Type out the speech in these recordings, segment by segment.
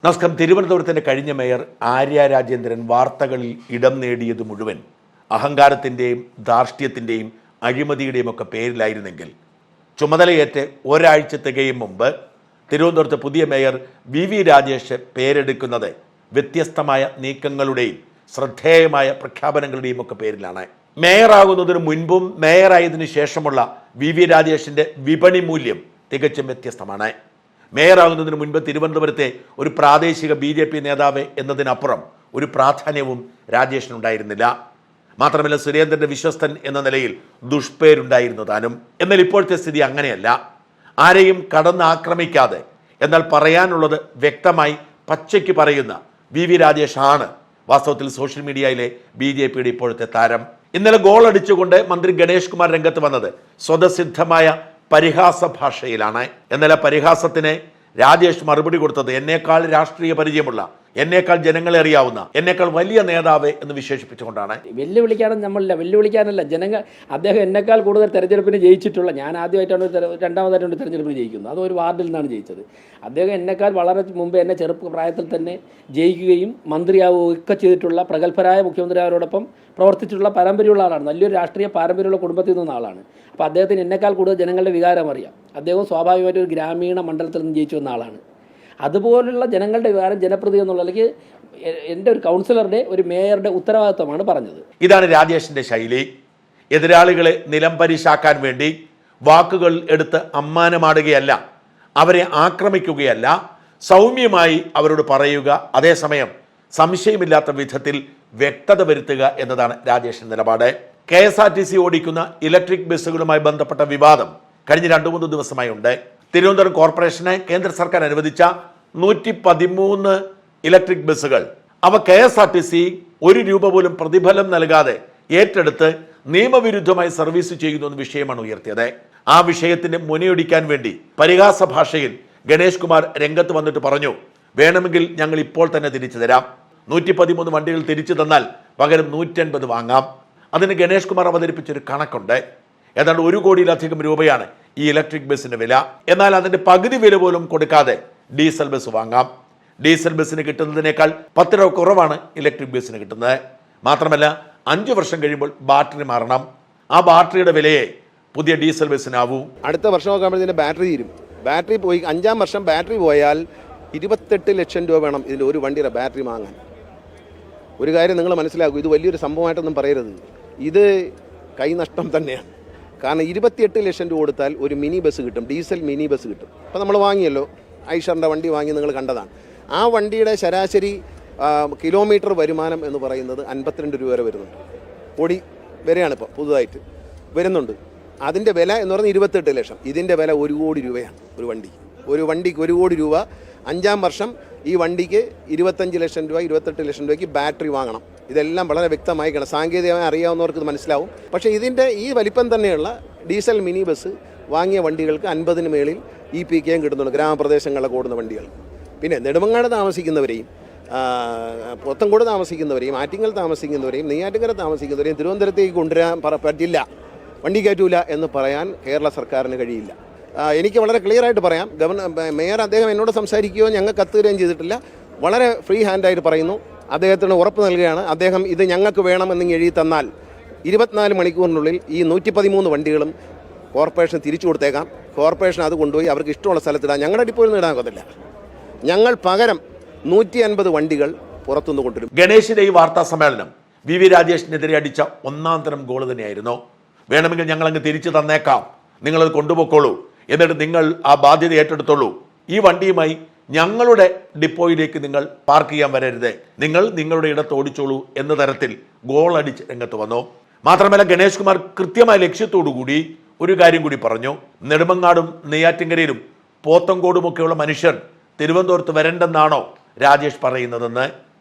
നമസ്കാരം. തിരുവനന്തപുരത്തിൻ്റെ കഴിഞ്ഞ മേയർ ആര്യ രാജേന്ദ്രൻ വാർത്തകളിൽ ഇടം നേടിയത് മുഴുവൻ അഹങ്കാരത്തിൻ്റെയും ധാർഷ്ട്യത്തിൻ്റെയും അഴിമതിയുടെയും ഒക്കെ പേരിലായിരുന്നെങ്കിൽ ചുമതലയേറ്റ് ഒരാഴ്ച തികയും മുമ്പ് തിരുവനന്തപുരത്ത് പുതിയ മേയർ വി രാജേഷ് പേരെടുക്കുന്നത് വ്യത്യസ്തമായ നീക്കങ്ങളുടെയും ശ്രദ്ധേയമായ പ്രഖ്യാപനങ്ങളുടെയും ഒക്കെ പേരിലാണ്. മേയറാകുന്നതിന് മുൻപും മേയറായതിനു ശേഷമുള്ള വി രാജേഷിൻ്റെ വിപണി മൂല്യം തികച്ചും വ്യത്യസ്തമാണ്. മേയറാകുന്നതിന് മുൻപ് തിരുവനന്തപുരത്തെ ഒരു പ്രാദേശിക BJP നേതാവ് എന്നതിനപ്പുറം ഒരു പ്രാധാന്യവും രാജേഷിനുണ്ടായിരുന്നില്ല. മാത്രമല്ല, സുരേന്ദ്രന്റെ വിശ്വസ്തൻ എന്ന നിലയിൽ ദുഷ്പേരുണ്ടായിരുന്നു താനും. എന്നാൽ ഇപ്പോഴത്തെ സ്ഥിതി അങ്ങനെയല്ല. ആരെയും കടന്നാക്രമിക്കാതെ എന്നാൽ പറയാനുള്ളത് വ്യക്തമായി പച്ചയ്ക്ക് പറയുന്ന വി രാജേഷ് ആണ് വാസ്തവത്തിൽ സോഷ്യൽ മീഡിയയിലെ BJPയുടെ ഇപ്പോഴത്തെ താരം. ഇന്നലെ ഗോൾ അടിച്ചുകൊണ്ട് മന്ത്രി ഗണേഷ് കുമാർ രംഗത്ത് വന്നത് സ്വതസിദ്ധമായ പരിഹാസ ഭാഷയിലാണ്. എന്നാൽ ആ പരിഹാസത്തിന് രാജേഷ് മറുപടി കൊടുത്തത് എന്നേക്കാൾ രാഷ്ട്രീയ പരിചയമുള്ള, എന്നേക്കാൾ ജനങ്ങളെ അറിയാവുന്ന, എന്നേക്കാൾ വലിയ നേതാവ് എന്ന് വിശേഷിപ്പിച്ചുകൊണ്ടാണ്. വെല്ലുവിളിക്കാനല്ല ജനങ്ങൾ. അദ്ദേഹം എന്നേക്കാൾ കൂടുതൽ തെരഞ്ഞെടുപ്പിന് ജയിച്ചിട്ടുള്ള, ഞാൻ രണ്ടാമതായിട്ടാണ് തെരഞ്ഞെടുപ്പിന് ജയിക്കുന്നത്. അത് ഒരു വാർഡിൽ നിന്നാണ് ജയിച്ചത്. അദ്ദേഹം എന്നേക്കാൾ വളരെ മുമ്പ് എന്നെ ചെറുപ്പപ്രായത്തിൽ തന്നെ ജയിക്കുകയും മന്ത്രിയാവുകയൊക്കെ ചെയ്തിട്ടുള്ള പ്രഗത്ഭരായ മുഖ്യമന്ത്രിമാരോടൊപ്പം പ്രവർത്തിച്ചിട്ടുള്ള പാരമ്പര്യമുള്ള ആളാണ്. നല്ലൊരു രാഷ്ട്രീയ പാരമ്പര്യമുള്ള കുടുംബത്തിൽ നിന്ന ആളാണ്. അപ്പോൾ അദ്ദേഹത്തിന് എന്നേക്കാൾ കൂടുതൽ ജനങ്ങളുടെ വികാരം അറിയാം. അദ്ദേഹം സ്വാഭാവികമായിട്ട് ഒരു ഗ്രാമീണ മണ്ഡലത്തിൽ നിന്ന് ജയിച്ചു വന്ന ആളാണ്. അതുപോലുള്ള ജനങ്ങളുടെ വികാരം ജനപ്രതി എന്നുള്ള അല്ലെങ്കിൽ എൻ്റെ ഒരു കൗൺസിലറുടെ, ഒരു മേയറുടെ ഉത്തരവാദിത്വമാണ് പറഞ്ഞത്. ഇതാണ് രാജേഷിന്റെ ശൈലി. എതിരാളികളെ നിലംപരിശാക്കാൻ വേണ്ടി വാക്കുകൾ എടുത്ത് അമ്മാനമാടുകയല്ല, അവരെ ആക്രമിക്കുകയല്ല, സൗമ്യമായി അവരോട് പറയുക, അതേസമയം സംശയമില്ലാത്ത വിധത്തിൽ വ്യക്തത വരുത്തുക എന്നതാണ് രാജേഷിന്റെ നിലപാട്. KSRTC ഓടിക്കുന്ന ഇലക്ട്രിക് ബസ്സുകളുമായി ബന്ധപ്പെട്ട വിവാദം കഴിഞ്ഞ 2-3 ദിവസമായി ഉണ്ട്. തിരുവനന്തപുരം കോർപ്പറേഷന് കേന്ദ്ര സർക്കാർ അനുവദിച്ച 113 ഇലക്ട്രിക് ബസ്സുകൾ അവ KSRTC 1 രൂപ പോലും പ്രതിഫലം നൽകാതെ ഏറ്റെടുത്ത് നിയമവിരുദ്ധമായി സർവീസ് ചെയ്യുന്നു എന്ന വിഷയമാണ് ഉയർത്തിയത്. ആ വിഷയത്തിന് മുനയൊടിക്കാൻ വേണ്ടി പരിഹാസ ഭാഷയിൽ ഗണേഷ് കുമാർ രംഗത്ത് വന്നിട്ട് പറഞ്ഞു, വേണമെങ്കിൽ ഞങ്ങൾ ഇപ്പോൾ തന്നെ തിരിച്ചു തരാം. 113 വണ്ടികൾ തിരിച്ചു തന്നാൽ പകരം 150 വാങ്ങാം. അതിന് ഗണേഷ് കുമാർ അവതരിപ്പിച്ചൊരു കണക്കുണ്ട്. ഏതാണ്ട് 1 കോടിയിലധികം രൂപയാണ് ഈ ഇലക്ട്രിക് ബസ്സിന്റെ വില. എന്നാൽ അതിന്റെ പകുതി വില പോലും കൊടുക്കാതെ ഡീസൽ ബസ് വാങ്ങാം. ഡീസൽ ബസ്സിന് കിട്ടുന്നതിനേക്കാൾ 10 രൂപ കുറവാണ് ഇലക്ട്രിക് ബസ്സിന് കിട്ടുന്നത്. മാത്രമല്ല, 5 വർഷം കഴിയുമ്പോൾ ബാറ്ററി മാറണം. ആ ബാറ്ററിയുടെ വിലയെ പുതിയ ഡീസൽ ബസ്സിനാവൂ. അടുത്ത വർഷം നോക്കുമ്പോഴത്തേന് ബാറ്ററി തീരും. ബാറ്ററി പോയി 5-ാം വർഷം ബാറ്ററി പോയാൽ 28 ലക്ഷം രൂപ വേണം ഇതിൽ ഒരു വണ്ടിയുടെ ബാറ്ററി വാങ്ങാൻ. ഒരു കാര്യം നിങ്ങൾ മനസ്സിലാക്കൂ, ഇത് വലിയൊരു സംഭവമായിട്ടൊന്നും പറയരുത്. ഇത് കൈനഷ്ടം തന്നെയാണ്. കാരണം 28 ലക്ഷം രൂപ കൊടുത്താൽ ഒരു മിനി ബസ് കിട്ടും, ഡീസൽ മിനി ബസ് കിട്ടും. അപ്പോൾ നമ്മൾ വാങ്ങിയല്ലോ, ഐഷറിൻ്റെ വണ്ടി വാങ്ങി, നിങ്ങൾ കണ്ടതാണ്. ആ വണ്ടിയുടെ ശരാശരി കിലോമീറ്റർ വരുമാനം എന്ന് പറയുന്നത് 52 രൂപ വരെ വരുന്നുണ്ട്. കോടി വരെയാണ് ഇപ്പോൾ പുതുതായിട്ട് വരുന്നുണ്ട്. അതിൻ്റെ വില എന്ന് പറയുന്നത് 28 ലക്ഷം. ഇതിൻ്റെ വില 1 കോടി രൂപയാണ് ഒരു വണ്ടിക്ക്. ഒരു വണ്ടിക്ക് 1 കോടി രൂപ. 5-ാം വർഷം ഈ വണ്ടിക്ക് 25 ലക്ഷം രൂപ, 28 ലക്ഷം രൂപയ്ക്ക് ബാറ്ററി വാങ്ങണം. ഇതെല്ലാം വളരെ വ്യക്തമായി കാണാം. സാങ്കേതികമായി അറിയാവുന്നവർക്ക് ഇത് മനസ്സിലാവും. പക്ഷേ ഇതിൻ്റെ ഈ വലിപ്പം തന്നെയുള്ള ഡീസൽ മിനി ബസ് വാങ്ങിയ വണ്ടികൾക്ക് 50-ന് മേളിൽ EPKയും കിട്ടുന്നുണ്ട്, ഗ്രാമപ്രദേശങ്ങളിലൊക്കെ ഓടുന്ന വണ്ടികൾ. പിന്നെ നെടുമങ്ങാട് താമസിക്കുന്നവരെയും, പോത്തൻകോട് താമസിക്കുന്നവരെയും, ആറ്റിങ്ങൽ താമസിക്കുന്നവരെയും, നെയ്യാറ്റിൻകര താമസിക്കുന്നവരെയും തിരുവനന്തപുരത്തേക്ക് കൊണ്ടുവരാൻ പറ്റില്ല, വണ്ടി കയറ്റൂല എന്ന് പറയാൻ കേരള സർക്കാരിന് കഴിയില്ല. എനിക്ക് വളരെ ക്ലിയറായിട്ട് പറയാം. മേയർ അദ്ദേഹം എന്നോട് സംസാരിക്കുകയോ ഞങ്ങൾ കത്തുകയും ചെയ്തിട്ടില്ല. വളരെ ഫ്രീ ഹാൻഡായിട്ട് പറയുന്നു. അദ്ദേഹത്തിന് ഉറപ്പ് നൽകുകയാണ്, അദ്ദേഹം ഇത് ഞങ്ങൾക്ക് വേണമെന്ന് എഴുതി തന്നാൽ 24 മണിക്കൂറിനുള്ളിൽ ഈ 113 വണ്ടികളും കോർപ്പറേഷൻ തിരിച്ചു കൊടുത്തേക്കാം. കോർപ്പറേഷൻ അത് കൊണ്ടുപോയി അവർക്ക് ഇഷ്ടമുള്ള സ്ഥലത്തിടാം. ഞങ്ങളുടെ ഡിപ്പോയിൽ നിന്ന് ഇടാൻ ഒക്കത്തില്ല. ഞങ്ങൾ പകരം 150 വണ്ടികൾ പുറത്തുനിന്ന് കൊണ്ടുവരും. ഗണേഷിന്റെ ഈ വാർത്താ സമ്മേളനം വി രാജേഷിനെതിരെ അടിച്ച 1-ാം തരം ഗോൾ തന്നെയായിരുന്നു. വേണമെങ്കിൽ ഞങ്ങളങ്ങ് തിരിച്ചു തന്നേക്കാം, നിങ്ങളത് കൊണ്ടുപോയിക്കോളൂ, എന്നിട്ട് നിങ്ങൾ ആ ബാധ്യത ഏറ്റെടുത്തോളൂ, ഈ വണ്ടിയുമായി ഞങ്ങളുടെ ഡിപ്പോയിലേക്ക് നിങ്ങൾ പാർക്ക് ചെയ്യാൻ വരരുത്, നിങ്ങൾ നിങ്ങളുടെ ഇടത്ത് ഓടിച്ചോളൂ എന്ന തരത്തിൽ ഗോൾ അടിച്ച് രംഗത്ത് വന്നു. മാത്രമല്ല, ഗണേഷ് കുമാർ കൃത്യമായ ലക്ഷ്യത്തോടു കൂടി ഒരു കാര്യം കൂടി പറഞ്ഞു. നെടുമങ്ങാടും നെയ്യാറ്റിൻകരയിലും പോത്തൻകോടുമൊക്കെയുള്ള മനുഷ്യർ തിരുവനന്തപുരത്ത് വരണ്ടെന്നാണോ രാജേഷ് പറയുന്നതെന്ന്.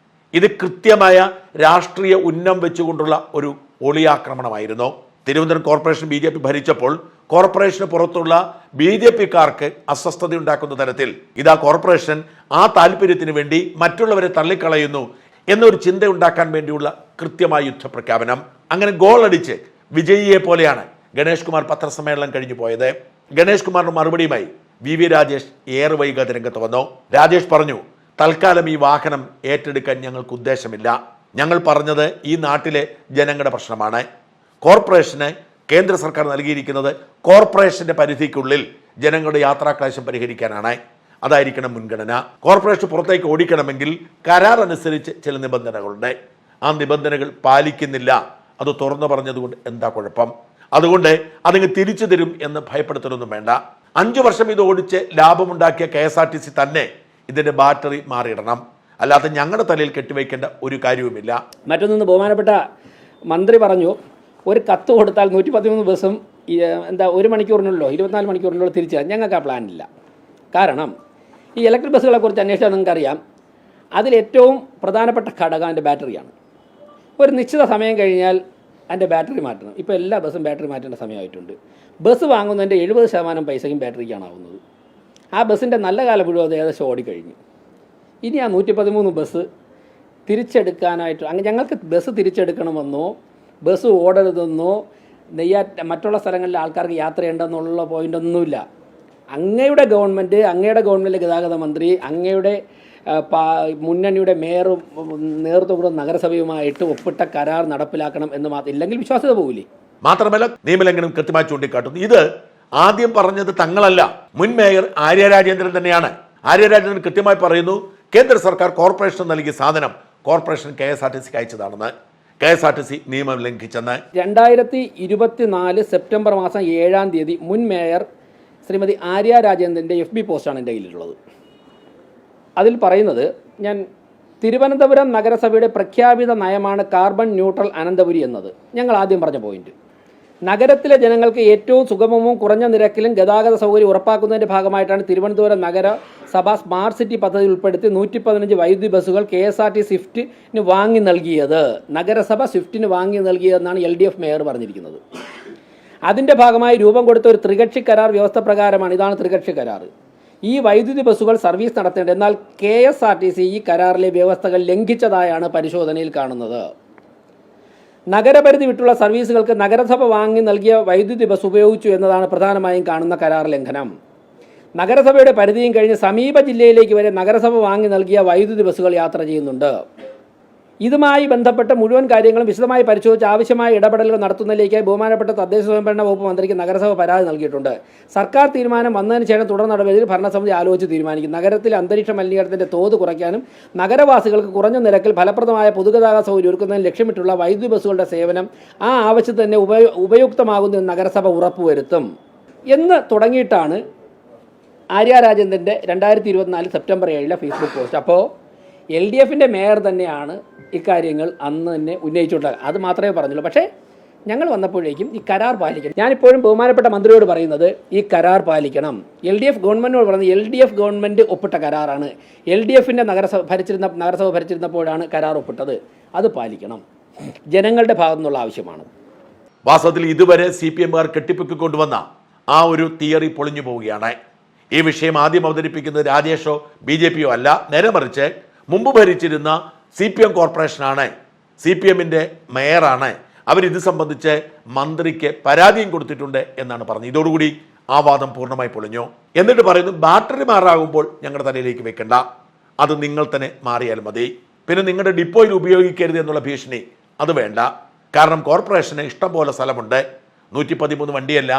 ഇത് കൃത്യമായ രാഷ്ട്രീയ ഉന്നം വെച്ചുകൊണ്ടുള്ള ഒരു ഒളിയാക്രമണമായിരുന്നു. തിരുവനന്തപുരം കോർപ്പറേഷൻ BJP ഭരിച്ചപ്പോൾ കോർപ്പറേഷന് പുറത്തുള്ള BJPക്കാർക്ക് അസ്വസ്ഥതയുണ്ടാക്കുന്ന തരത്തിൽ ഇതാ കോർപ്പറേഷൻ ആ താല്പര്യത്തിന് വേണ്ടി മറ്റുള്ളവരെ തള്ളിക്കളയുന്നു എന്നൊരു ചിന്ത ഉണ്ടാക്കാൻ വേണ്ടിയുള്ള കൃത്യമായ യുദ്ധപ്രഖ്യാപനം. അങ്ങനെ ഗോൾ അടിച്ച് വിജയിയെ പോലെയാണ് ഗണേഷ് കുമാർ പത്രസമ്മേളനം കഴിഞ്ഞു പോയത്. ഗണേഷ് കുമാറിന്റെ മറുപടിയുമായി വി രാജേഷ് ഏറെ വൈകാതെ രംഗത്ത് വന്നു. രാജേഷ് പറഞ്ഞു, തൽക്കാലം ഈ വാഹനം ഏറ്റെടുക്കാൻ ഞങ്ങൾക്ക് ഉദ്ദേശമില്ല. ഞങ്ങൾ പറഞ്ഞത് ഈ നാട്ടിലെ ജനങ്ങളുടെ പ്രശ്നമാണ്. കോർപ്പറേഷന് കേന്ദ്ര സർക്കാർ നൽകിയിരിക്കുന്നത് കോർപ്പറേഷന്റെ പരിധിക്കുള്ളിൽ ജനങ്ങളുടെ യാത്രാക്ലേശം പരിഹരിക്കാനാണ്. അതായിരിക്കണം മുൻഗണന. കോർപ്പറേഷൻ പുറത്തേക്ക് ഓടിക്കണമെങ്കിൽ കരാർ അനുസരിച്ച് ചില നിബന്ധനകളുണ്ട്. ആ നിബന്ധനകൾ പാലിക്കുന്നില്ല. അത് തുറന്നു പറഞ്ഞതുകൊണ്ട് എന്താ കുഴപ്പം? അതുകൊണ്ട് അതിങ്ങ് തിരിച്ചു തരും എന്ന് ഭയപ്പെടുത്തലൊന്നും വേണ്ട. 5 വർഷം ഇത് ഓടിച്ച് ലാഭമുണ്ടാക്കിയ KSRTC തന്നെ ഇതിന്റെ ബാറ്ററി മാറിയിടണം. അല്ലാതെ ഞങ്ങളുടെ തലയിൽ കെട്ടിവെക്കേണ്ട ഒരു കാര്യവുമില്ല. മറ്റൊന്ന് ബഹുമാനപ്പെട്ട മന്ത്രി പറഞ്ഞു, ഒരു കത്ത് കൊടുത്താൽ 113 ബസ്സും 1 മണിക്കൂറിനുള്ളോ 24 മണിക്കൂറിനുള്ളോ തിരിച്ചു തരാം. ഞങ്ങൾക്ക് ആ പ്ലാനില്ല. കാരണം ഈ ഇലക്ട്രിക് ബസ്സുകളെക്കുറിച്ച് അന്വേഷിച്ചാൽ നിങ്ങൾക്കറിയാം, അതിലേറ്റവും പ്രധാനപ്പെട്ട ഘടകം അതിൻ്റെ ബാറ്ററിയാണ്. ഒരു നിശ്ചിത സമയം കഴിഞ്ഞാൽ അതിൻ്റെ ബാറ്ററി മാറ്റണം. ഇപ്പോൾ എല്ലാ ബസ്സും ബാറ്ററി മാറ്റേണ്ട സമയമായിട്ടുണ്ട്. ബസ് വാങ്ങുന്നതിൻ്റെ 70% പൈസയും ബാറ്ററിക്കാണ് ആവുന്നത്. ആ ബസ്സിൻ്റെ നല്ല കാലം മുഴുവൻ അത് ഏകദേശം ഓടിക്കഴിഞ്ഞു. ഇനി ആ 113 ബസ് തിരിച്ചെടുക്കാനായിട്ട് ഞങ്ങൾക്ക് ബസ് തിരിച്ചെടുക്കണമെന്നോ ബസ് ഓടരുതെന്നോ മറ്റുള്ള സ്ഥലങ്ങളിലെ ആൾക്കാർക്ക് യാത്ര ചെയ്യേണ്ടെന്നുള്ള പോയിൻ്റൊന്നുമില്ല. അങ്ങയുടെ ഗവൺമെൻറ് ഗതാഗത മന്ത്രി, അങ്ങയുടെ മുന്നണിയുടെ മേയറും നേതൃത്വം നഗരസഭയുമായിട്ട് ഒപ്പിട്ട കരാർ നടപ്പിലാക്കണം എന്ന് മാത്രം. ഇല്ലെങ്കിൽ വിശ്വാസ്യത പോകില്ലേ? മാത്രമല്ല നിയമലംഘനം കൃത്യമായി ചൂണ്ടിക്കാട്ടുന്നു. ഇത് ആദ്യം പറഞ്ഞത് തങ്ങളല്ല, മുൻ മേയർ ആര്യ രാജേന്ദ്രൻ തന്നെയാണ്. ആര്യ രാജേന്ദ്രൻ കൃത്യമായി പറയുന്നു, കേന്ദ്ര സർക്കാർ കോർപ്പറേഷൻ നൽകിയ സാധനം കോർപ്പറേഷൻ KSRTCക്ക് അയച്ചതാണെന്ന്. KSRTC നിയമം ലംഘിച്ചെന്ന്. 2024 സെപ്റ്റംബർ മാസം 7-ാം തീയതി മുൻ മേയർ ശ്രീമതി ആര്യ രാജേന്ദ്രൻ്റെ FB പോസ്റ്റാണ് എൻ്റെ കയ്യിലുള്ളത്. അതിൽ പറയുന്നത്, ഞാൻ തിരുവനന്തപുരം നഗരസഭയുടെ പ്രഖ്യാപിത നയമാണ് കാർബൺ ന്യൂട്രൽ അനന്തപുരി എന്നത്. ഞങ്ങൾ ആദ്യം പറഞ്ഞ പോയിന്റ്, നഗരത്തിലെ ജനങ്ങൾക്ക് ഏറ്റവും സുഗമവും കുറഞ്ഞ നിരക്കിലും ഗതാഗത സൗകര്യം ഉറപ്പാക്കുന്നതിൻ്റെ ഭാഗമായിട്ടാണ് തിരുവനന്തപുരം നഗരസഭ സ്മാർട്ട് സിറ്റി പദ്ധതി ഉൾപ്പെടുത്തി 115 വൈദ്യുതി ബസ്സുകൾ KSRTC സ്വിഫ്റ്റിന് വാങ്ങി നൽകിയത്. നഗരസഭ സ്വിഫ്റ്റിന് വാങ്ങി നൽകിയതെന്നാണ് LDF മേയർ പറഞ്ഞിരിക്കുന്നത്. അതിൻ്റെ ഭാഗമായി രൂപം കൊടുത്ത ഒരു ത്രികക്ഷി കരാർ വ്യവസ്ഥ പ്രകാരമാണ്, ഇതാണ് ത്രികക്ഷി കരാർ, ഈ വൈദ്യുതി ബസ്സുകൾ സർവീസ് നടത്തേണ്ടത്. എന്നാൽ KSRTC ഈ കരാറിലെ വ്യവസ്ഥകൾ ലംഘിച്ചതായാണ് പരിശോധനയിൽ കാണുന്നത്. നഗരപരിധി വിട്ടുള്ള സർവീസുകൾക്ക് നഗരസഭ വാങ്ങി നൽകിയ വൈദ്യുതി ബസ് ഉപയോഗിച്ചു എന്നതാണ് പ്രധാനമായും കാണുന്ന കരാർ ലംഘനം. നഗരസഭയുടെ പരിധിയും കഴിഞ്ഞ് സമീപ ജില്ലയിലേക്ക് വരെ നഗരസഭ വാങ്ങി നൽകിയ വൈദ്യുതി ബസ്സുകൾ യാത്ര ചെയ്യുന്നുണ്ട്. ഇതുമായി ബന്ധപ്പെട്ട മുഴുവൻ കാര്യങ്ങളും വിശദമായി പരിശോധിച്ച് ആവശ്യമായ ഇടപെടലുകൾ നടത്തുന്നതിലേക്കായി ബഹുമാനപ്പെട്ട തദ്ദേശ സ്വയംഭരണ വകുപ്പ് മന്ത്രിക്ക് നഗരസഭ പരാതി നൽകിയിട്ടുണ്ട്. സർക്കാർ തീരുമാനം വന്നതിന് ശേഷം തുടർ നടപടിയിൽ ഭരണസമിതി ആലോചിച്ച് തീരുമാനിക്കും. നഗരത്തിലെ അന്തരീക്ഷ മലിനീകരണത്തിൻ്റെ തോത് കുറയ്ക്കാനും നഗരവാസികൾക്ക് കുറഞ്ഞ നിരക്കിൽ ഫലപ്രദമായ പൊതുഗതാഗത സൗകര്യം ഒരുക്കുന്നതിന് ലക്ഷ്യമിട്ടുള്ള വൈദ്യുതി ബസ്സുകളുടെ സേവനം ആ ആവശ്യത്തിന് തന്നെ ഉപയുക്തമാകുന്ന നഗരസഭ ഉറപ്പുവരുത്തും എന്ന് തുടങ്ങിയിട്ടാണ് ആര്യ രാജേന്ദ്രൻ്റെ 2024 സെപ്റ്റംബർ 7 ഫേസ്ബുക്ക് പോസ്റ്റ്. അപ്പോൾ LDFൻ്റെ മേയർ തന്നെയാണ് ഇക്കാര്യങ്ങൾ അന്ന് തന്നെ ഉന്നയിച്ചുകൊണ്ടത്. അത് മാത്രമേ പറഞ്ഞുള്ളൂ. പക്ഷേ ഞങ്ങൾ വന്നപ്പോഴേക്കും ഈ കരാർ പാലിക്കണം. ഞാനിപ്പോഴും ബഹുമാനപ്പെട്ട മന്ത്രിയോട് പറയുന്നത്, ഈ കരാർ പാലിക്കണം. LDF ഗവൺമെൻറ്റിനോട് പറയുന്നത്, LDF ഗവൺമെൻറ് ഒപ്പിട്ട കരാറാണ്. LDFൻ്റെ നഗരസഭ ഭരിച്ചിരുന്നപ്പോഴാണ് കരാർ ഒപ്പിട്ടത്. അത് പാലിക്കണം. ജനങ്ങളുടെ ഭാഗത്തു നിന്നുള്ള ആവശ്യമാണ്. വാസ്തവത്തിൽ ഇതുവരെ CPMകാർ കെട്ടിപ്പൊക്കിക്കൊണ്ടുവന്ന ആ ഒരു തിയറി പൊളിഞ്ഞു പോവുകയാണ്. ഈ വിഷയം ആദ്യം അവതരിപ്പിക്കുന്നത് രാജേഷോ BJPയോ അല്ല, നേരെ മറിച്ച് മുമ്പ് ഭരിച്ചിരുന്ന CPM കോർപ്പറേഷനാണ്, CPMൻ്റെ മേയറാണ്. അവരിത് സംബന്ധിച്ച് മന്ത്രിക്ക് പരാതിയും കൊടുത്തിട്ടുണ്ട് എന്നാണ് പറഞ്ഞത്. ഇതോടുകൂടി ആ വാദം പൂർണ്ണമായി പൊളിഞ്ഞു. എന്നിട്ട് പറയുന്നു, ബാറ്ററി മാറാകുമ്പോൾ ഞങ്ങളുടെ തലയിലേക്ക് വെക്കണ്ട, അത് നിങ്ങൾ തന്നെ മാറിയാൽ മതി. പിന്നെ നിങ്ങളുടെ ഡിപ്പോയിൽ ഉപയോഗിക്കരുത് എന്നുള്ള ഭീഷണി അത് വേണ്ട. കാരണം കോർപ്പറേഷന് ഇഷ്ടം പോലെ സ്ഥലമുണ്ട്. 113 വണ്ടിയല്ല,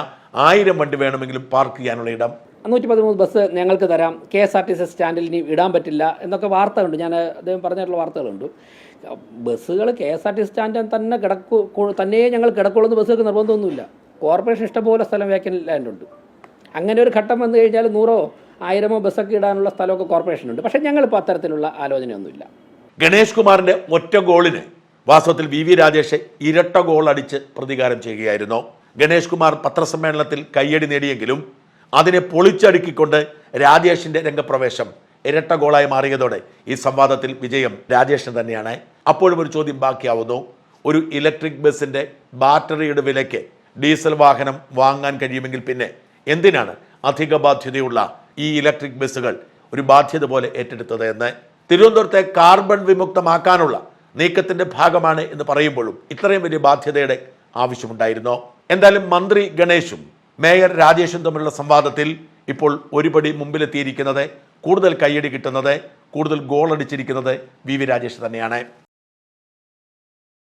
1000 വണ്ടി വേണമെങ്കിലും പാർക്ക് ചെയ്യാനുള്ള ഇടം. 113 ബസ് ഞങ്ങൾക്ക് തരാം, KSRTC സ്റ്റാൻഡിൽ ഇനി ഇടാൻ പറ്റില്ല എന്നൊക്കെ വാർത്തകളുണ്ട്. ഞാൻ അദ്ദേഹം പറഞ്ഞിട്ടുള്ള വാർത്തകളുണ്ട്. ബസ്സുകൾ KSRTC സ്റ്റാൻഡിൽ തന്നെ തന്നെയേ ഞങ്ങൾ കിടക്കുള്ളൂ. ബസ്സുകൾക്ക് നിർബന്ധമൊന്നുമില്ല. കോർപ്പറേഷൻ ഇഷ്ടംപോലെ സ്ഥലം വേക്കൻറ്റ് ലാൻഡുണ്ട്. അങ്ങനെ ഒരു ഘട്ടം വന്നു കഴിഞ്ഞാൽ 100 1000 ബസ്സൊക്കെ ഇടാനുള്ള സ്ഥലമൊക്കെ കോർപ്പറേഷനുണ്ട്. പക്ഷേ ഞങ്ങളിപ്പോൾ അത്തരത്തിലുള്ള ആലോചനയൊന്നുമില്ല. ഗണേഷ് കുമാറിൻ്റെ ഒറ്റ ഗോളിന് വാസ്തവത്തിൽ VV രാജേഷ് ഇരട്ട ഗോൾ അടിച്ച് പ്രതികാരം ചെയ്യുകയായിരുന്നു. ഗണേഷ് കുമാർ പത്രസമ്മേളനത്തിൽ കയ്യടി നേടിയെങ്കിലും അതിനെ പൊളിച്ചടുക്കിക്കൊണ്ട് രാജേഷിന്റെ രംഗപ്രവേശം ഇരട്ട ഗോളായി മാറിയതോടെ ഈ സംവാദത്തിൽ വിജയം രാജേഷിന് തന്നെയാണ്. അപ്പോഴും ഒരു ചോദ്യം ബാക്കിയാവുന്നു. ഒരു ഇലക്ട്രിക് ബസിന്റെ ബാറ്ററിയുടെ വിലയ്ക്ക് ഡീസൽ വാഹനം വാങ്ങാൻ കഴിയുമെങ്കിൽ പിന്നെ എന്തിനാണ് അധിക ബാധ്യതയുള്ള ഈ ഇലക്ട്രിക് ബസ്സുകൾ ഒരു ബാധ്യത പോലെ ഏറ്റെടുത്തത് എന്ന്. തിരുവനന്തപുരത്തെ കാർബൺ വിമുക്തമാക്കാനുള്ള നീക്കത്തിന്റെ ഭാഗമാണ് എന്ന് പറയുമ്പോഴും ഇത്രയും വലിയ ബാധ്യതയുടെ ആവശ്യമുണ്ടായിരുന്നോ? എന്തായാലും മന്ത്രി ഗണേഷും മേയർ രാജേഷും തമ്മിലുള്ള സംവാദത്തിൽ ഇപ്പോൾ ഒരുപടി മുമ്പിലെത്തിയിരിക്കുന്നത്, കൂടുതൽ കയ്യടി കിട്ടുന്നത് കൂടുതൽ ഗോൾ അടിച്ചിരിക്കുന്നത് വി രാജേഷ് തന്നെയാണ്.